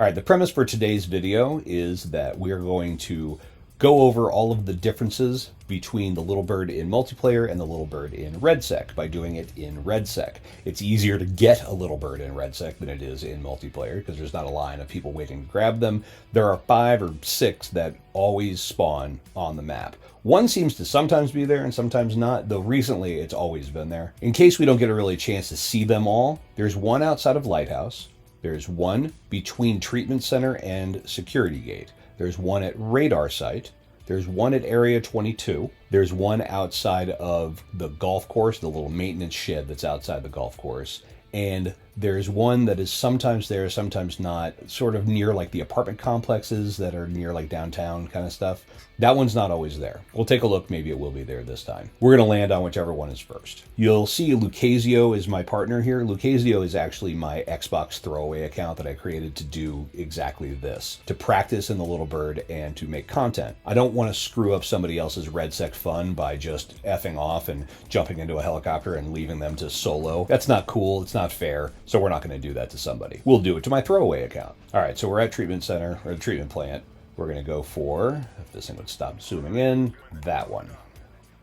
All right, the premise for today's video is that we are going to go over all of the differences between the Little Bird in multiplayer and the Little Bird in REDSEC by doing it in REDSEC. It's easier to get a Little Bird in REDSEC than it is in multiplayer because there's not a line of people waiting to grab them. There are 5 or 6 that always spawn on the map. One seems to sometimes be there and sometimes not, though recently it's always been there. In case we don't get a really chance to see them all, there's one outside of Lighthouse. There's one between Treatment Center and Security Gate. There's one at Radar Site. There's one at Area 22. There's one outside of the golf course, the little maintenance shed that's outside the golf course. And there's one that is sometimes there, sometimes not, sort of near like the apartment complexes that are near like downtown kind of stuff. That one's not always there. We'll take a look. Maybe it will be there this time. We're going to land on whichever one is first. You'll see Lucasio is my partner here. Lucasio is actually my Xbox throwaway account that I created to do exactly this, to practice in the Little Bird and to make content. I don't want to screw up somebody else's REDSEC fun by just effing off and jumping into a helicopter and leaving them to solo. That's not cool. It's not fair. So we're not going to do that to somebody. We'll do it to my throwaway account. All right, so we're at Treatment Center, or the treatment plant. We're going to go for, if this thing would stop zooming in, that one.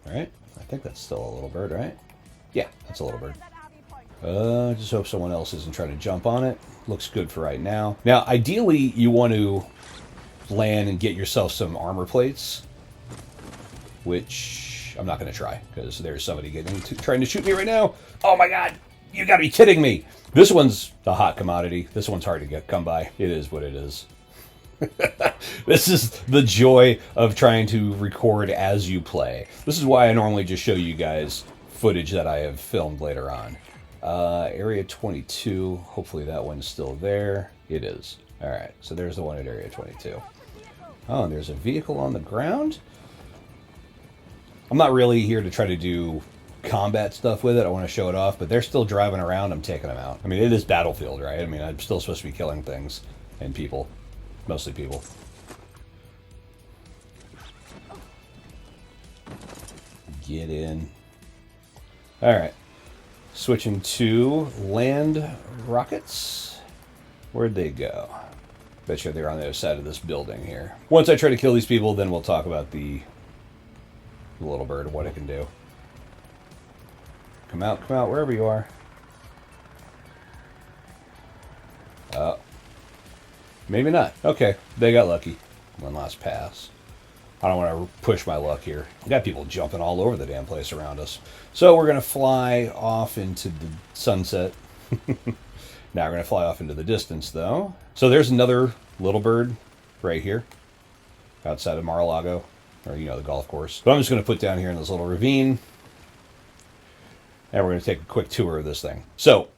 All right, I think that's still a Little Bird, right? Yeah, that's a Little Bird. Just hope someone else isn't trying to jump on it. Looks good for right now. Now, ideally, you want to land and get yourself some armor plates, which I'm not going to try, because there's somebody trying to shoot me right now. Oh my God, you got to be kidding me. This one's a hot commodity. This one's hard to come by. It is what it is. This is the joy of trying to record as you play. This is why I normally just show you guys footage that I have filmed later on. Area 22, hopefully that one's still there. It is. All right, so there's the one at Area 22. Oh, and there's a vehicle on the ground. I'm not really here to try to do combat stuff with it. I want to show it off, but they're still driving around. I'm taking them out. I mean, it is Battlefield, right? I mean, I'm still supposed to be killing things and people. Mostly people. Get in. All right. Switching to land rockets. Where'd they go? Bet you they're on the other side of this building here. Once I try to kill these people, then we'll talk about the Little Bird and what it can do. Come out, wherever you are. Maybe not. Okay, they got lucky. One last pass. I don't want to push my luck here. We got people jumping all over the damn place around us. So we're going to fly off into the sunset. Now we're going to fly off into the distance, though. So there's another Little Bird right here, outside of Mar-a-Lago, or, you know, the golf course. But I'm just going to put down here in this little ravine, and we're going to take a quick tour of this thing. So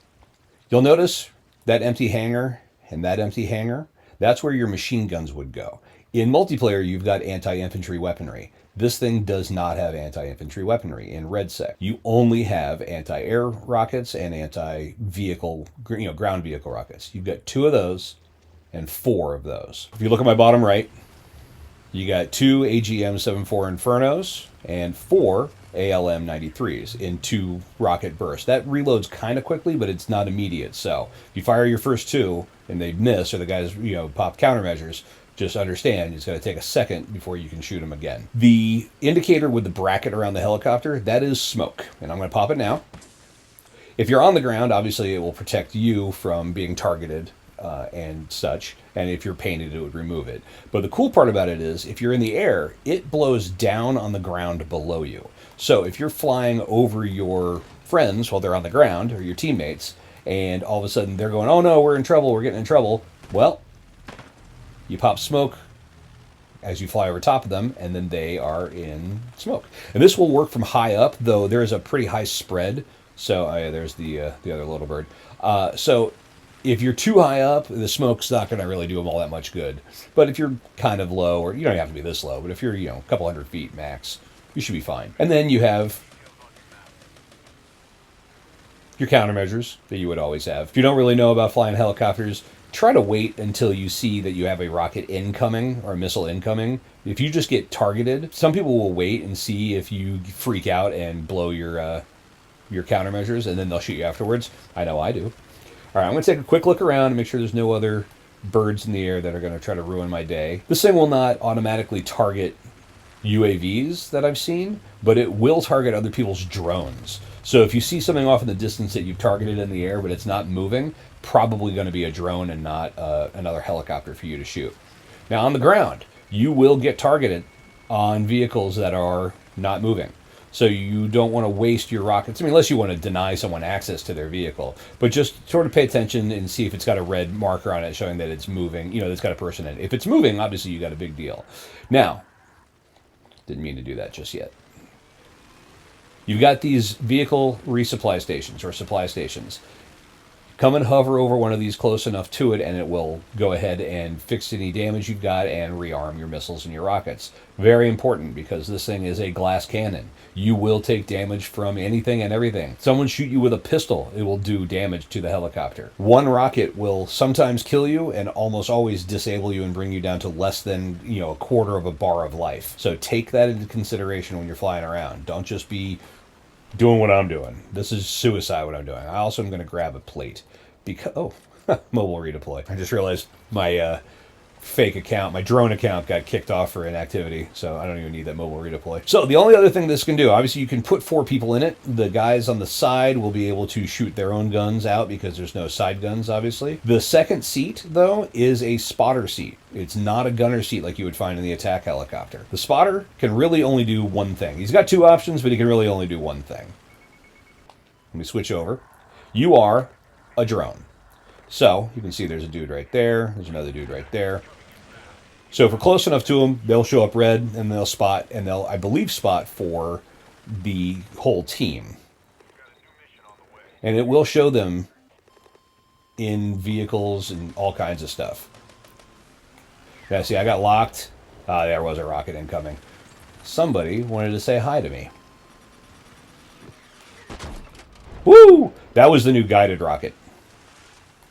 you'll notice that empty hangar and that empty hangar. That's where your machine guns would go. In multiplayer, you've got anti-infantry weaponry. This thing does not have anti-infantry weaponry in REDSEC. You only have anti-air rockets and anti-vehicle, ground vehicle rockets. You've got 2 of those and 4 of those. If you look at my bottom right, you got 2 AGM-74 Infernos and 4 ALM-93s in 2 rocket bursts. That reloads kind of quickly, but it's not immediate. So if you fire your first 2 and they miss, or the guys pop countermeasures, just understand it's going to take a second before you can shoot them again. The indicator with the bracket around the helicopter, that is smoke, and I'm going to pop it now. If you're on the ground, obviously it will protect you from being targeted and such, and if you're painted, it would remove it. But the cool part about it is, if you're in the air, it blows down on the ground below you. So if you're flying over your friends while they're on the ground, or your teammates, and all of a sudden they're going, oh no, we're in trouble, we're getting in trouble, well, you pop smoke as you fly over top of them, and then they are in smoke. And this will work from high up, though there's a pretty high spread. So yeah, there's the other Little Bird. So if you're too high up, the smoke's not going to really do them all that much good. But if you're kind of low, or you don't have to be this low, but if you're a couple hundred feet max, you should be fine. And then you have your countermeasures that you would always have. If you don't really know about flying helicopters, try to wait until you see that you have a rocket incoming or a missile incoming. If you just get targeted, some people will wait and see if you freak out and blow your countermeasures, and then they'll shoot you afterwards. I know I do. All right, I'm going to take a quick look around and make sure there's no other birds in the air that are going to try to ruin my day. This thing will not automatically target UAVs that I've seen, but it will target other people's drones. So if you see something off in the distance that you've targeted in the air but it's not moving, probably going to be a drone and not another helicopter for you to shoot. Now on the ground, you will get targeted on vehicles that are not moving. So you don't want to waste your rockets. I mean, unless you want to deny someone access to their vehicle. But just sort of pay attention and see if it's got a red marker on it showing that it's moving. You know, it's got a person in it. If it's moving, obviously you got a big deal. Now, didn't mean to do that just yet. You've got these vehicle resupply stations or supply stations. Come and hover over one of these close enough to it and it will go ahead and fix any damage you've got and rearm your missiles and your rockets. Very important because this thing is a glass cannon. You will take damage from anything and everything. Someone shoot you with a pistol, it will do damage to the helicopter. One rocket will sometimes kill you and almost always disable you and bring you down to less than, a quarter of a bar of life. So take that into consideration when you're flying around. Don't just be doing what I'm doing. This is suicide what I'm doing. I also am going to grab a plate because mobile redeploy. I just realized my fake account, my drone account got kicked off for inactivity, so I don't even need that mobile redeploy. So the only other thing this can do, obviously you can put 4 people in it. The guys on the side will be able to shoot their own guns out because there's no side guns, obviously. The second seat, though, is a spotter seat. It's not a gunner seat like you would find in the attack helicopter. The spotter can really only do one thing. He's got 2 options, but he can really only do one thing. Let me switch over. You are a drone. So you can see there's a dude right there. There's another dude right there. So if we're close enough to them, they'll show up red and they'll spot, and they'll, I believe, spot for the whole team. And it will show them in vehicles and all kinds of stuff. Yeah, see, I got locked. There was a rocket incoming. Somebody wanted to say hi to me. Woo! That was the new guided rocket.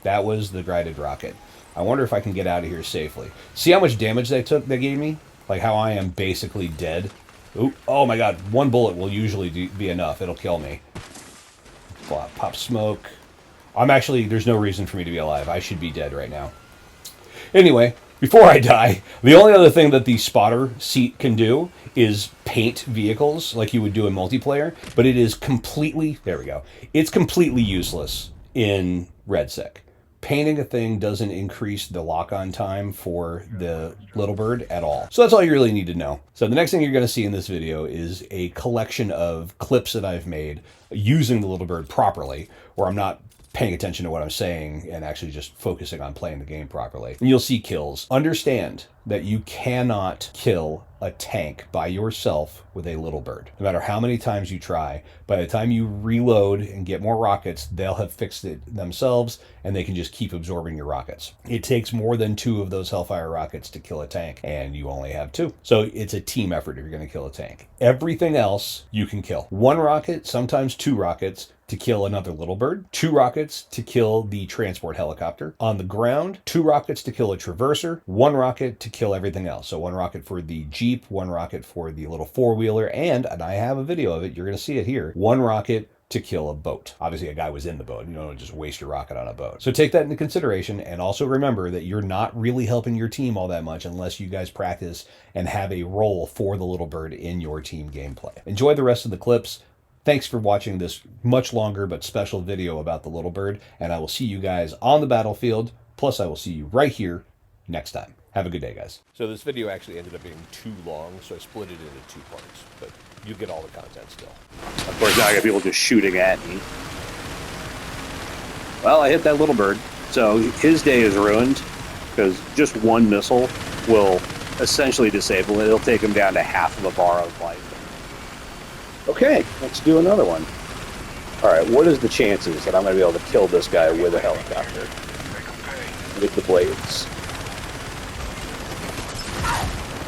That was the guided rocket. I wonder if I can get out of here safely. See how much damage they gave me? Like how I am basically dead. Ooh, oh my god, 1 bullet will usually be enough. It'll kill me. Pop smoke. There's no reason for me to be alive. I should be dead right now. Anyway, before I die, the only other thing that the spotter seat can do is paint vehicles like you would do in multiplayer, but it is completely, there we go, it's completely useless in REDSEC. Painting a thing doesn't increase the lock-on time for the little bird at all. So that's all you really need to know. So the next thing you're going to see in this video is a collection of clips that I've made using the little bird properly, where I'm not paying attention to what I'm saying and actually just focusing on playing the game properly. And you'll see kills. Understand that you cannot kill a tank by yourself with a little bird. No matter how many times you try, by the time you reload and get more rockets, they'll have fixed it themselves and they can just keep absorbing your rockets. It takes more than 2 of those Hellfire rockets to kill a tank, and you only have 2. So it's a team effort if you're going to kill a tank. Everything else you can kill. 1 rocket, sometimes 2 rockets, to kill another little bird, 2 rockets to kill the transport helicopter. On the ground, 2 rockets to kill a traverser, 1 rocket to kill everything else. So 1 rocket for the Jeep, 1 rocket for the little 4-wheeler, and I have a video of it, you're going to see it here, 1 rocket to kill a boat. Obviously a guy was in the boat. You don't just waste your rocket on a boat. So take that into consideration, and also remember that you're not really helping your team all that much unless you guys practice and have a role for the little bird in your team gameplay. Enjoy the rest of the clips. Thanks for watching this much longer but special video about the little bird, and I will see you guys on the battlefield, plus I will see you right here next time. Have a good day, guys. So this video actually ended up being too long, so I split it into 2 parts, but you get all the content still. Of course, now I got people just shooting at me. Well, I hit that little bird, so his day is ruined, because just 1 missile will essentially disable it. It'll take him down to half of a bar of life. Okay, let's do another one. Alright, what is the chances that I'm going to be able to kill this guy with a helicopter? With the blades.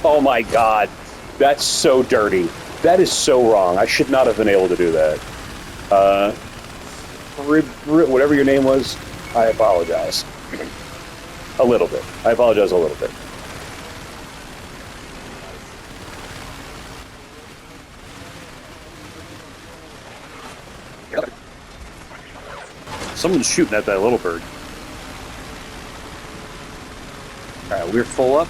Oh my god, that's so dirty. That is so wrong. I should not have been able to do that. Whatever your name was, I apologize. A little bit. I apologize a little bit. Someone's shooting at that little bird. Alright, we're full up.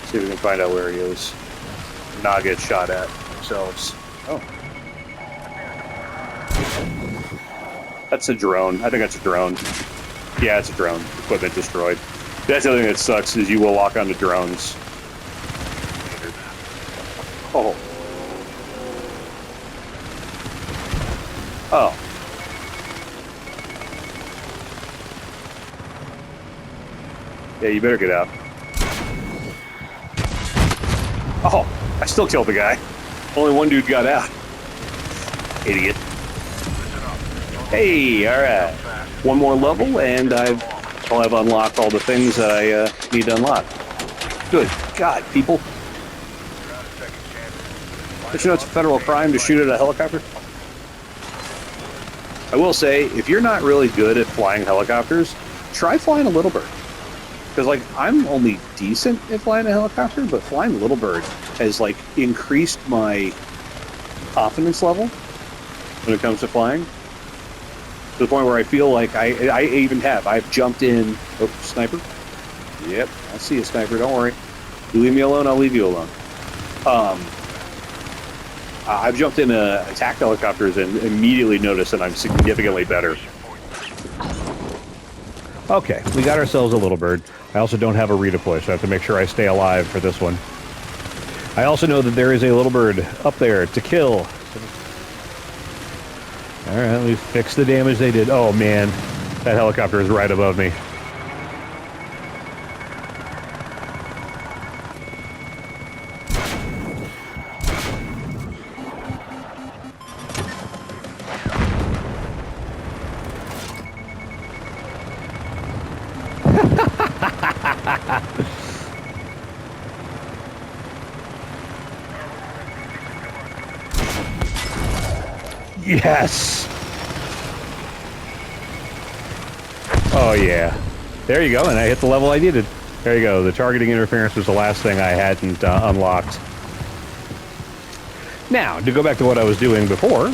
See if we can find out where he is. Not get shot at ourselves. Oh. That's a drone. I think that's a drone. Yeah, it's a drone. Equipment destroyed. That's the other thing that sucks is you will lock onto drones. Oh. Oh. Yeah, you better get out. Oh, I still killed the guy. Only one dude got out. Idiot. Hey, alright. One more level, and I'll have unlocked all the things that I need to unlock. Good God, people. But you know it's a federal crime to shoot at a helicopter? I will say, if you're not really good at flying helicopters, try flying a Little Bird. Because, like, I'm only decent at flying a helicopter, but flying Little Bird has, like, increased my confidence level when it comes to flying. To the point where I feel like I've jumped in. Oh, sniper? Yep, I see a sniper, don't worry. You leave me alone, I'll leave you alone. I've jumped in attack helicopters and immediately noticed that I'm significantly better. Okay, we got ourselves a Little Bird. I also don't have a redeploy, so I have to make sure I stay alive for this one. I also know that there is a Little Bird up there to kill. Alright, let me fix the damage they did. Oh man, that helicopter is right above me. Yes! Oh yeah. There you go, and I hit the level I needed. There you go, the targeting interference was the last thing I hadn't unlocked. Now, to go back to what I was doing before,